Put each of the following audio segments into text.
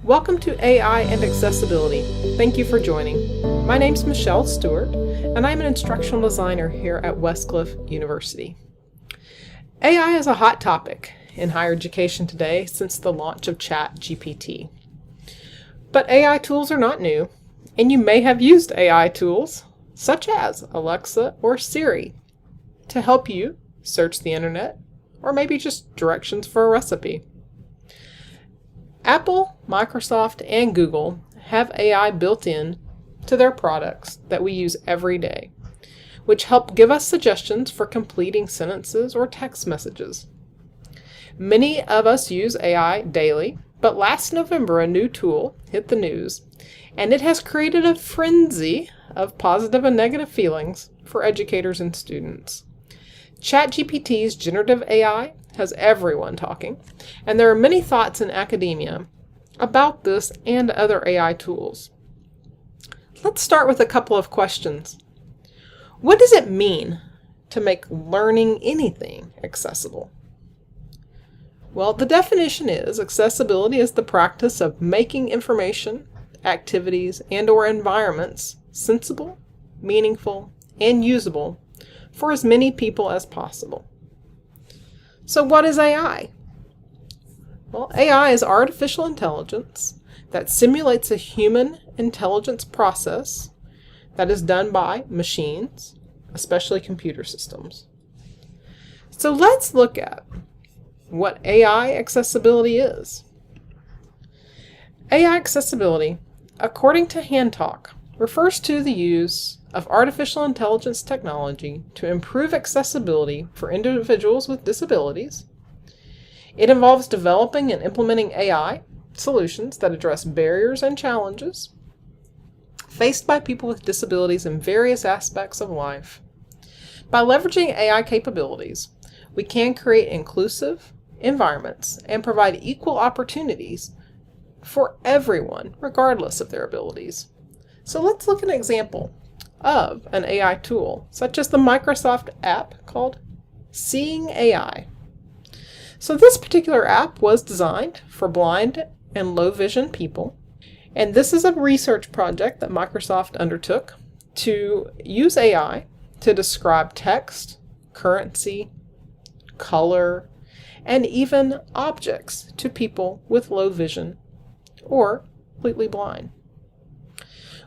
Welcome to AI and Accessibility. Thank you for joining. My name's Michelle Stewart, and I'm an instructional designer here at Westcliff University. AI is a hot topic in higher education today since the launch of ChatGPT. But AI tools are not new, and you may have used AI tools, such as Alexa or Siri, to help you search the internet, or maybe just directions for a recipe. Apple, Microsoft, and Google have AI built in to their products that we use every day, which help give us suggestions for completing sentences or text messages. Many of us use AI daily, but last November a new tool hit the news, and it has created a frenzy of positive and negative feelings for educators and students. ChatGPT's generative AI has everyone talking, and there are many thoughts in academia about this and other AI tools. Let's start with a couple of questions. What does it mean to make learning anything accessible? Well, the definition is accessibility is the practice of making information, activities, and/or environments sensible, meaningful, and usable for as many people as possible. So what is AI? Well, AI is artificial intelligence that simulates a human intelligence process that is done by machines, especially computer systems. So let's look at what AI accessibility is. AI accessibility, according to HandTalk, refers to the use of artificial intelligence technology to improve accessibility for individuals with disabilities. It involves developing and implementing AI solutions that address barriers and challenges faced by people with disabilities in various aspects of life. By leveraging AI capabilities, we can create inclusive environments and provide equal opportunities for everyone, regardless of their abilities. So let's look at an example of an AI tool, such as the Microsoft app called Seeing AI. So this particular app was designed for blind and low vision people, and this is a research project that Microsoft undertook to use AI to describe text, currency, color, and even objects to people with low vision or completely blind.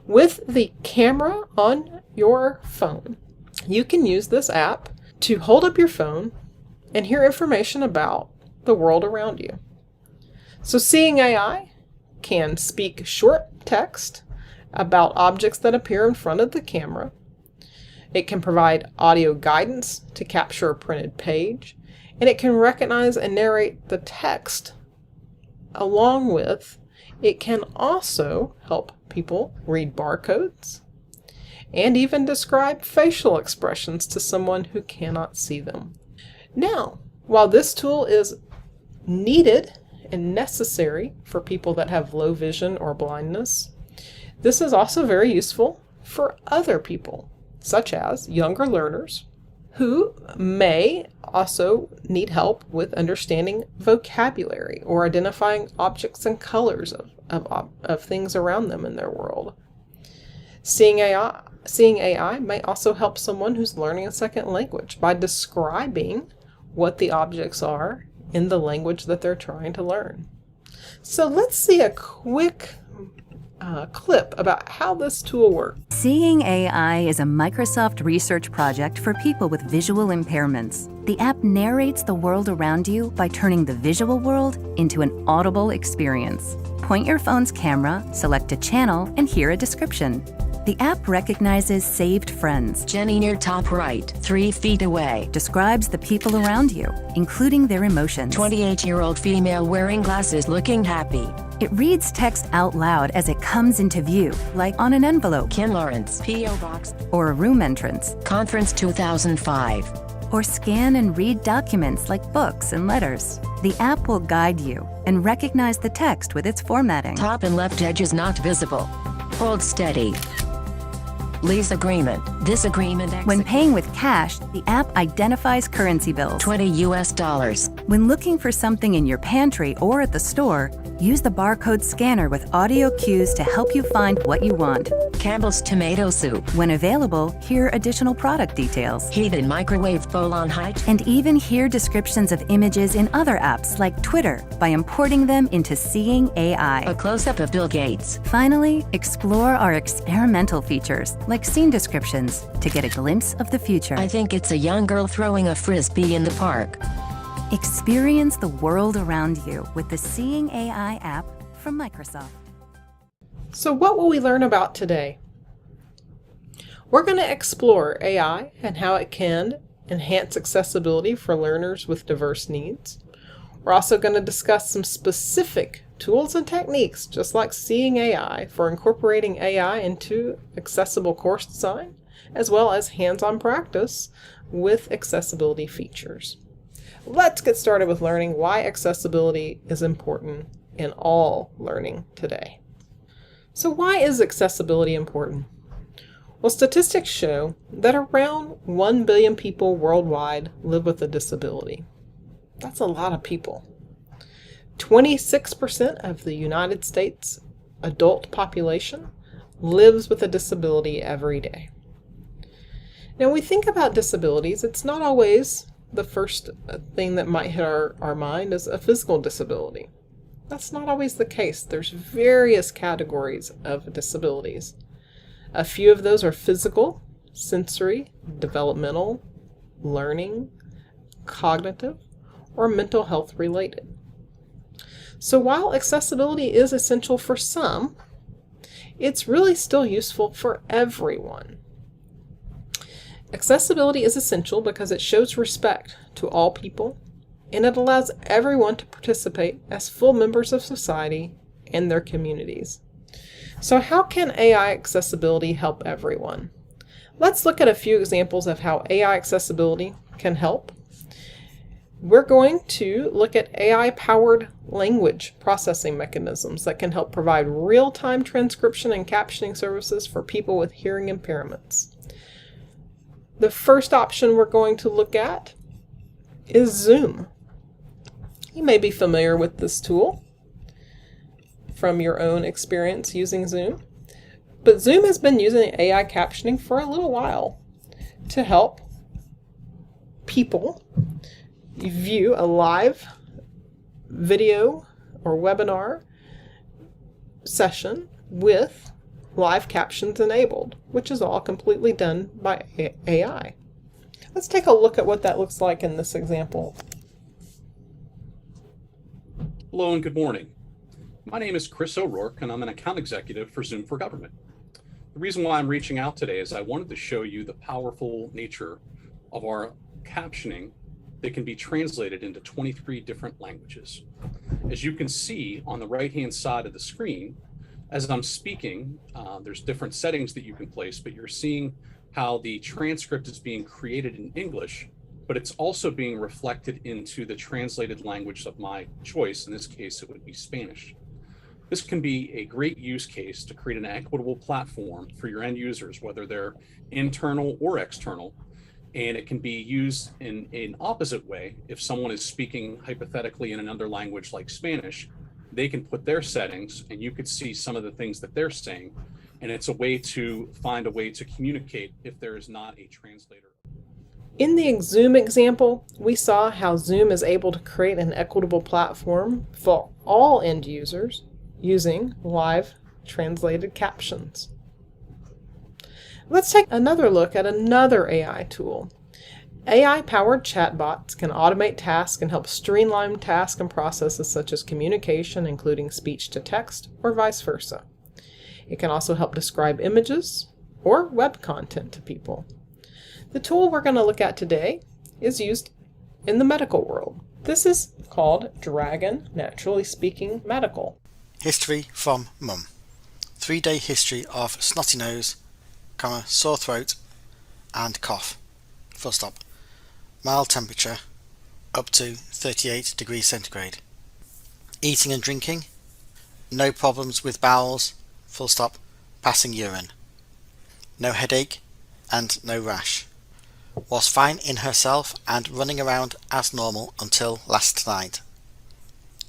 With the camera on your phone, you can use this app to hold up your phone and hear information about the world around you. So Seeing AI can speak short text about objects that appear in front of the camera. It can provide audio guidance to capture a printed page, and it can recognize and narrate the text along with it can also help people read barcodes and even describe facial expressions to someone who cannot see them. Now, while this tool is needed and necessary for people that have low vision or blindness, this is also very useful for other people, such as younger learners who may also need help with understanding vocabulary or identifying objects and colors of things around them in their world. Seeing AI may also help someone who's learning a second language by describing what the objects are in the language that they're trying to learn. So let's see a quick clip about how this tool works. Seeing AI is a Microsoft research project for people with visual impairments. The app narrates the world around you by turning the visual world into an audible experience. Point your phone's camera, select a channel, and hear a description. The app recognizes saved friends. Jenny near top right, 3 feet away. Describes the people around you, including their emotions. 28-year-old female wearing glasses looking happy. It reads text out loud as it comes into view, like on an envelope. Ken Lawrence, P.O. Box. Or a room entrance. Conference 2005. Or scan and read documents like books and letters. The app will guide you and recognize the text with its formatting. Top and left edge is not visible. Hold steady. Lease agreement. This agreement When paying with cash, the app identifies currency bills. $20 US. When looking for something in your pantry or at the store, Use the barcode scanner with audio cues to help you find what you want. Campbell's tomato soup. When available, hear additional product details. Heated microwave bowl on height. And even hear descriptions of images in other apps like Twitter by importing them into Seeing AI. A close-up of Bill Gates. Finally, explore our experimental features like scene descriptions to get a glimpse of the future. I think it's a young girl throwing a frisbee in the park. Experience the world around you with the Seeing AI app from Microsoft. So what will we learn about today? We're going to explore AI and how it can enhance accessibility for learners with diverse needs. We're also going to discuss some specific tools and techniques, just like Seeing AI, for incorporating AI into accessible course design, as well as hands-on practice with accessibility features. Let's get started with learning why accessibility is important in all learning today. So why is accessibility important? Well, statistics show that around 1 billion people worldwide live with a disability. That's a lot of people. 26% of the United States adult population lives with a disability every day. Now, when we think about disabilities, it's not always the first thing that might hit our mind is a physical disability. That's not always the case. There's various categories of disabilities. A few of those are physical, sensory, developmental, learning, cognitive, or mental health related. So while accessibility is essential for some, it's really still useful for everyone. Accessibility is essential because it shows respect to all people, and it allows everyone to participate as full members of society and their communities. So how can AI accessibility help everyone? Let's look at a few examples of how AI accessibility can help. We're going to look at AI-powered language processing mechanisms that can help provide real-time transcription and captioning services for people with hearing impairments. The first option we're going to look at is Zoom. You may be familiar with this tool from your own experience using Zoom, but Zoom has been using AI captioning for a little while to help people view a live video or webinar session with live captions enabled, which is all completely done by AI. Let's take a look at what that looks like in this example. Hello and good morning. My name is Chris O'Rourke and I'm an account executive for Zoom for Government. The reason why I'm reaching out today is I wanted to show you the powerful nature of our captioning that can be translated into 23 different languages. As you can see on the right-hand side of the screen, as I'm speaking, there's different settings that you can place, but you're seeing how the transcript is being created in English, but it's also being reflected into the translated language of my choice. In this case, it would be Spanish. This can be a great use case to create an equitable platform for your end users, whether they're internal or external. And it can be used in an opposite way. If someone is speaking hypothetically in another language like Spanish, they can put their settings and you could see some of the things that they're saying. And it's a way to find a way to communicate if there is not a translator. In the Zoom example, we saw how Zoom is able to create an equitable platform for all end users using live translated captions. Let's take another look at another AI tool. AI-powered chatbots can automate tasks and help streamline tasks and processes such as communication, including speech to text or vice versa. It can also help describe images or web content to people. The tool we're going to look at today is used in the medical world. This is called Dragon Naturally Speaking Medical. History from Mum. 3-day history of snotty nose, sore throat and cough. Full stop. Mild temperature up to 38 degrees centigrade. Eating and drinking. No problems with bowels. Full stop. Passing urine. No headache and no rash. Was fine in herself and running around as normal until last night.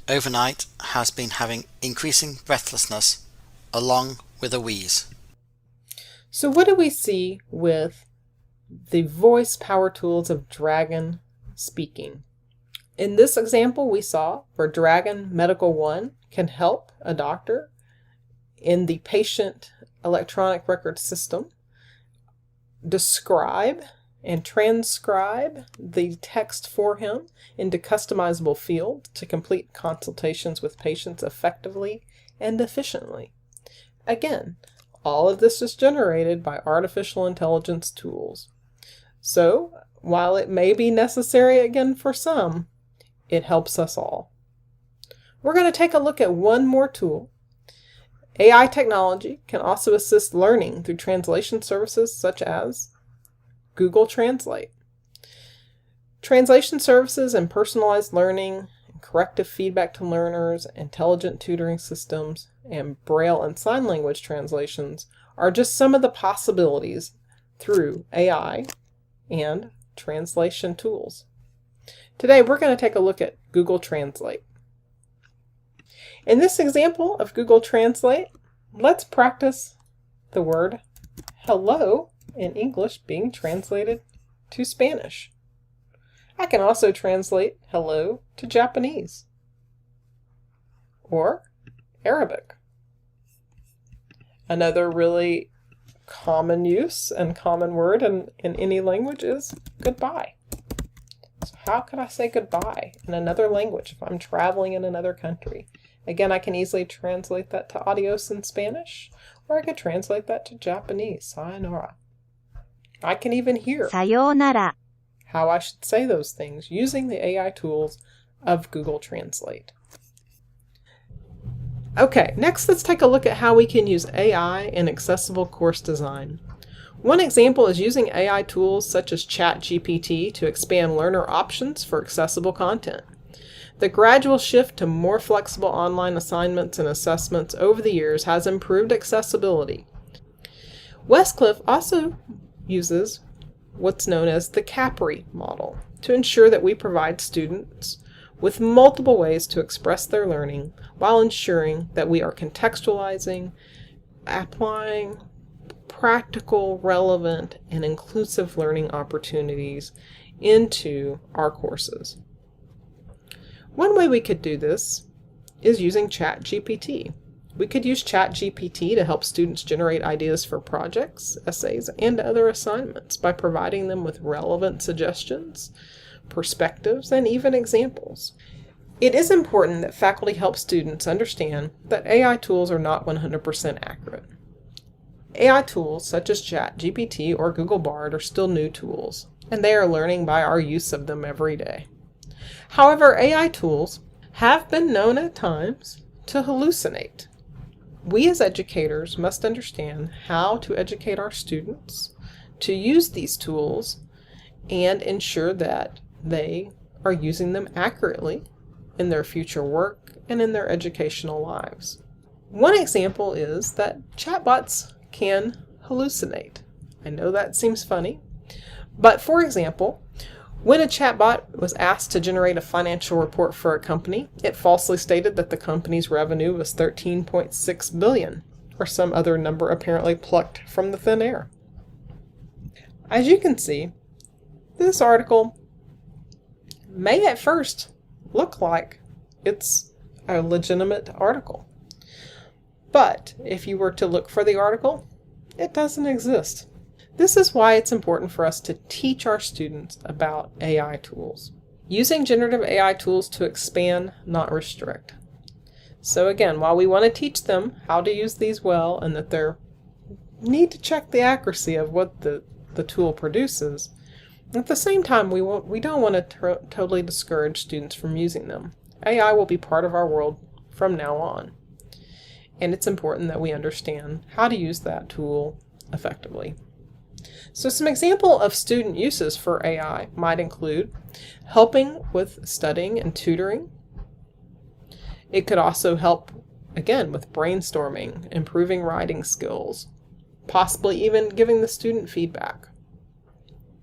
overnight has been having increasing breathlessness along with a wheeze. So what do we see with the voice power tools of Dragon Speaking? In this example we saw where Dragon Medical One can help a doctor in the patient electronic record system describe and transcribe the text for him into customizable fields to complete consultations with patients effectively and efficiently. Again, all of this is generated by artificial intelligence tools. So, while it may be necessary again for some, it helps us all. We're going to take a look at one more tool. AI technology can also assist learning through translation services such as Google Translate. Translation services and personalized learning, corrective feedback to learners, intelligent tutoring systems, and Braille and sign language translations are just some of the possibilities through AI and translation tools. Today we're going to take a look at Google Translate. In this example of Google Translate, let's practice the word hello in English being translated to Spanish. I can also translate hello to Japanese or Arabic. Another really common use and common word in any language is goodbye. So how could I say goodbye in another language if I'm traveling in another country? Again, I can easily translate that to adios in Spanish, or I could translate that to Japanese, sayonara. I can even hear さようなら how I should say those things using the AI tools of Google Translate. Okay, next let's take a look at how we can use AI in accessible course design. One example is using AI tools such as ChatGPT to expand learner options for accessible content. The gradual shift to more flexible online assignments and assessments over the years has improved accessibility. Westcliff also uses what's known as the Capri model to ensure that we provide students with multiple ways to express their learning while ensuring that we are contextualizing, applying practical, relevant, and inclusive learning opportunities into our courses. One way we could do this is using ChatGPT. We could use ChatGPT to help students generate ideas for projects, essays, and other assignments by providing them with relevant suggestions, perspectives, and even examples. It is important that faculty help students understand that AI tools are not 100% accurate. AI tools such as ChatGPT or Google Bard are still new tools, and they are learning by our use of them every day. However, AI tools have been known at times to hallucinate. We as educators must understand how to educate our students to use these tools and ensure that they are using them accurately in their future work and in their educational lives. One example is that chatbots can hallucinate. I know that seems funny, but for example, when a chatbot was asked to generate a financial report for a company, it falsely stated that the company's revenue was $13.6 billion, or some other number apparently plucked from the thin air. As you can see, this article may at first look like it's a legitimate article. But if you were to look for the article, it doesn't exist. This is why it's important for us to teach our students about AI tools. Using generative AI tools to expand, not restrict. So again, while we want to teach them how to use these well and that they need to check the accuracy of what the tool produces, at the same time we don't want to totally discourage students from using them. AI will be part of our world from now on. And it's important that we understand how to use that tool effectively. So some example of student uses for AI might include helping with studying and tutoring. It could also help, again, with brainstorming, improving writing skills, possibly even giving the student feedback,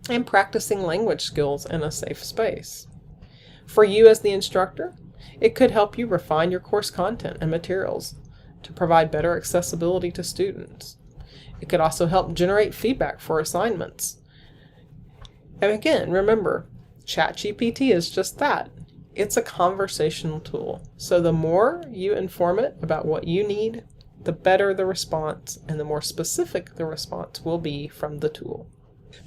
and practicing language skills in a safe space. For you as the instructor, It could help you refine your course content and materials to provide better accessibility to students. It could also help generate feedback for assignments. And again, remember, ChatGPT is just that. It's a conversational tool. So the more you inform it about what you need, the better the response and the more specific the response will be from the tool.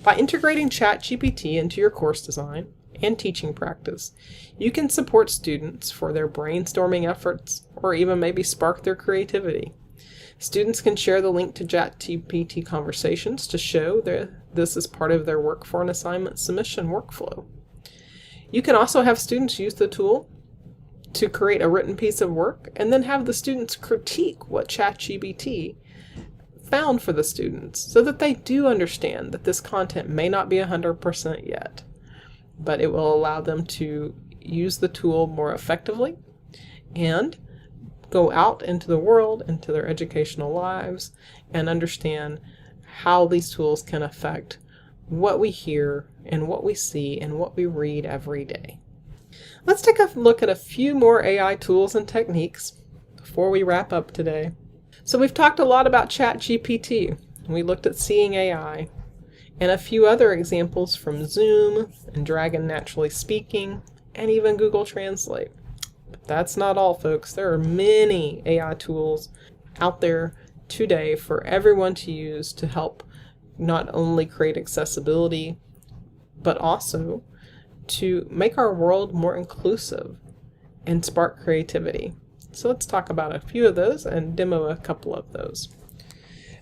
By integrating ChatGPT into your course design and teaching practice, you can support students for their brainstorming efforts or even maybe spark their creativity. Students can share the link to ChatGPT conversations to show that this is part of their work for an assignment submission workflow. You can also have students use the tool to create a written piece of work and then have the students critique what ChatGPT found for the students so that they do understand that this content may not be 100% yet, but it will allow them to use the tool more effectively and go out into the world, into their educational lives, and understand how these tools can affect what we hear and what we see and what we read every day. Let's take a look at a few more AI tools and techniques before we wrap up today. So we've talked a lot about ChatGPT. We looked at Seeing AI and a few other examples from Zoom and Dragon Naturally Speaking and even Google Translate. But that's not all, folks. There are many AI tools out there today for everyone to use to help not only create accessibility, but also to make our world more inclusive and spark creativity. So let's talk about a few of those and demo a couple of those.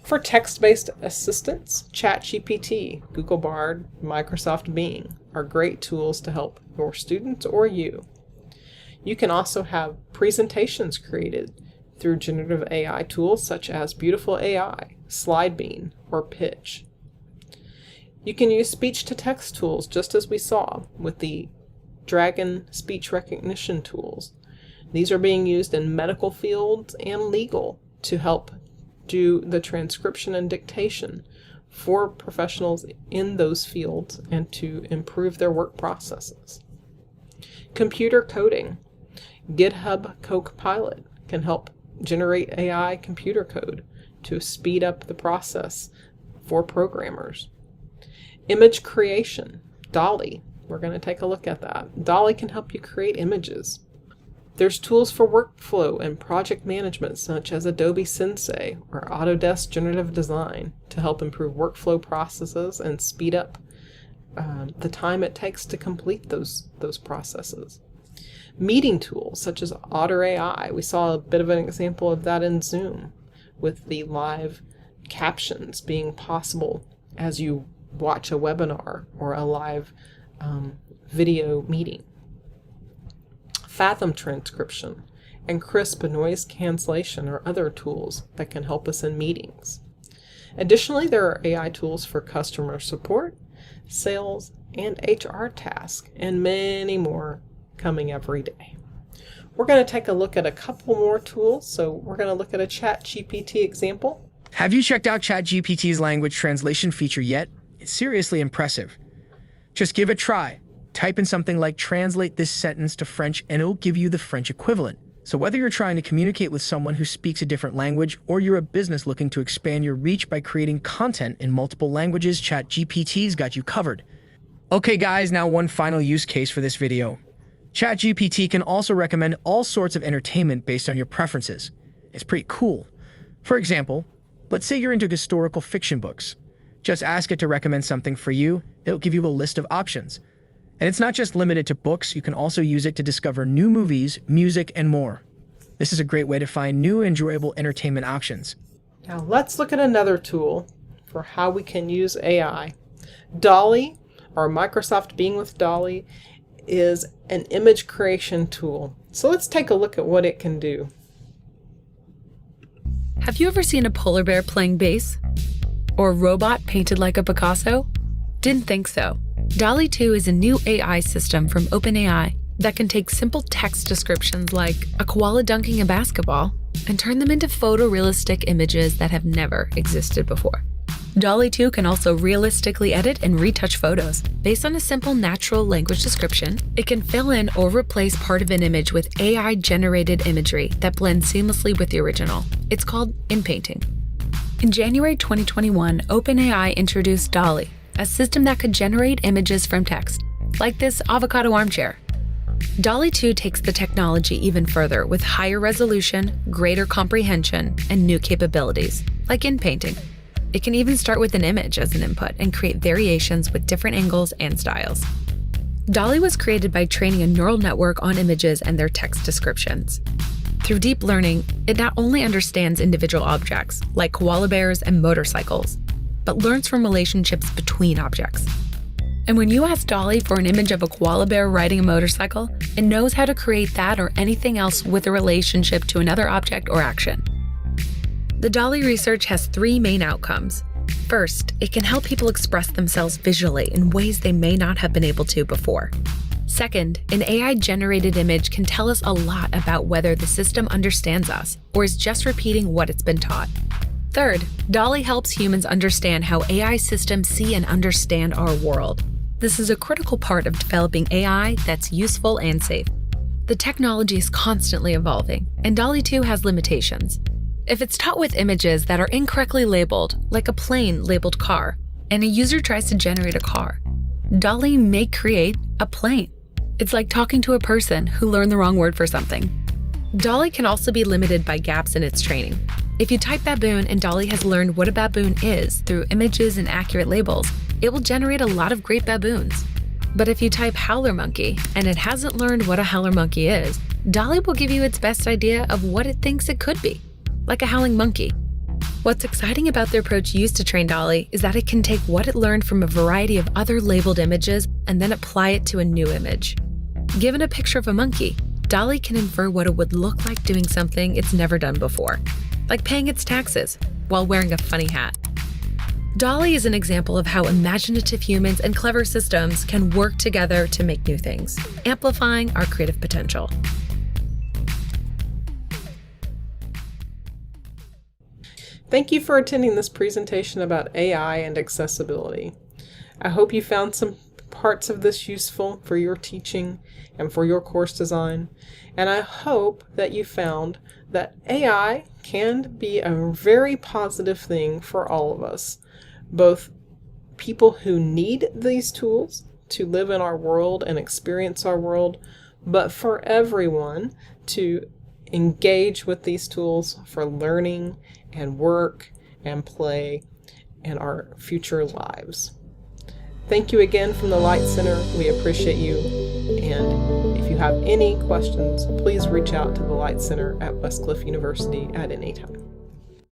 For text-based assistants, ChatGPT, Google Bard, Microsoft Bing are great tools to help your students or you. You can also have presentations created through generative AI tools such as Beautiful AI, SlideBean, or Pitch. You can use speech-to-text tools just as we saw with the Dragon speech recognition tools. These are being used in medical fields and legal to help do the transcription and dictation for professionals in those fields and to improve their work processes. Computer coding. GitHub Copilot can help generate AI computer code to speed up the process for programmers. Image creation. DALL-E. We're going to take a look at that. DALL-E can help you create images. There's tools for workflow and project management such as Adobe Sensei or Autodesk Generative Design to help improve workflow processes and speed up the time it takes to complete those processes. Meeting tools such as Otter AI. We saw a bit of an example of that in Zoom with the live captions being possible as you watch a webinar or a live video meeting. Fathom transcription and crisp noise cancellation are other tools that can help us in meetings. Additionally, there are AI tools for customer support, sales, and HR tasks, and many more coming every day. We're going to take a look at a couple more tools. So we're going to look at a ChatGPT example. Have you checked out ChatGPT's language translation feature yet? It's seriously impressive. Just give it a try. Type in something like translate this sentence to French and it'll give you the French equivalent. So whether you're trying to communicate with someone who speaks a different language or you're a business looking to expand your reach by creating content in multiple languages, ChatGPT's got you covered. Okay guys, now one final use case for this video. ChatGPT can also recommend all sorts of entertainment based on your preferences. It's pretty cool. For example, let's say you're into historical fiction books. Just ask it to recommend something for you. It'll give you a list of options. And it's not just limited to books, you can also use it to discover new movies, music, and more. This is a great way to find new enjoyable entertainment options. Now let's look at another tool for how we can use AI. DALL-E, or Microsoft Bing with DALL-E, is an image creation tool. So let's take a look at what it can do. Have you ever seen a polar bear playing bass? Or a robot painted like a Picasso? Didn't think so. DALL-E 2 is a new AI system from OpenAI that can take simple text descriptions like a koala dunking a basketball and turn them into photorealistic images that have never existed before. DALL-E 2 can also realistically edit and retouch photos. Based on a simple natural language description, it can fill in or replace part of an image with AI-generated imagery that blends seamlessly with the original. It's called inpainting. In January 2021, OpenAI introduced DALL-E, a system that could generate images from text, like this avocado armchair. DALL-E 2 takes the technology even further with higher resolution, greater comprehension, and new capabilities, like inpainting. It can even start with an image as an input and create variations with different angles and styles. DALL-E was created by training a neural network on images and their text descriptions. Through deep learning, it not only understands individual objects, like koala bears and motorcycles, but learns from relationships between objects. And when you ask DALL-E for an image of a koala bear riding a motorcycle, it knows how to create that or anything else with a relationship to another object or action. The DALL-E research has 3 main outcomes. First, it can help people express themselves visually in ways they may not have been able to before. Second, an AI-generated image can tell us a lot about whether the system understands us or is just repeating what it's been taught. Third, DALL-E helps humans understand how AI systems see and understand our world. This is a critical part of developing AI that's useful and safe. The technology is constantly evolving, and DALL-E 2 has limitations. If it's taught with images that are incorrectly labeled, like a plane labeled car, and a user tries to generate a car, DALL-E may create a plane. It's like talking to a person who learned the wrong word for something. DALL-E can also be limited by gaps in its training. If you type baboon and DALL-E has learned what a baboon is through images and accurate labels, it will generate a lot of great baboons. But if you type howler monkey and it hasn't learned what a howler monkey is, DALL-E will give you its best idea of what it thinks it could be, like a howling monkey. What's exciting about the approach used to train DALL-E is that it can take what it learned from a variety of other labeled images and then apply it to a new image. Given a picture of a monkey, DALL-E can infer what it would look like doing something it's never done before, like paying its taxes while wearing a funny hat. DALL-E is an example of how imaginative humans and clever systems can work together to make new things, amplifying our creative potential. Thank you for attending this presentation about AI and accessibility. I hope you found some parts of this useful for your teaching and for your course design, and I hope that you found that AI can be a very positive thing for all of us, both people who need these tools to live in our world and experience our world, but for everyone to engage with these tools for learning and work and play in our future lives. Thank you again from the Light Center. We appreciate you. And if you have any questions, please reach out to the Light Center at Westcliff University at any time.